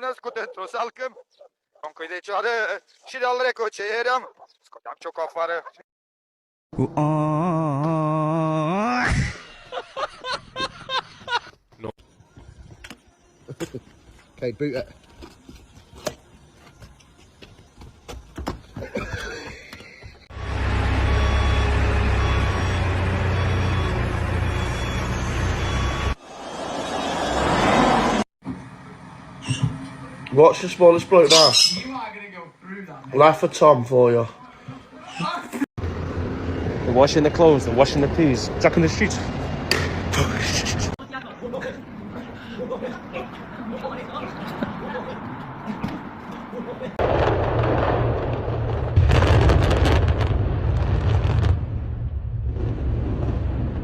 Am născut într-o salcâm, un cui de cioară și de-al reco ce eram, scoteam ciocul afară. Okay, boot it. What's the smallest bloke now? You are going to go through that. Laugh for Tom for you. They're washing the clothes, they're washing the peas. Jack in the street.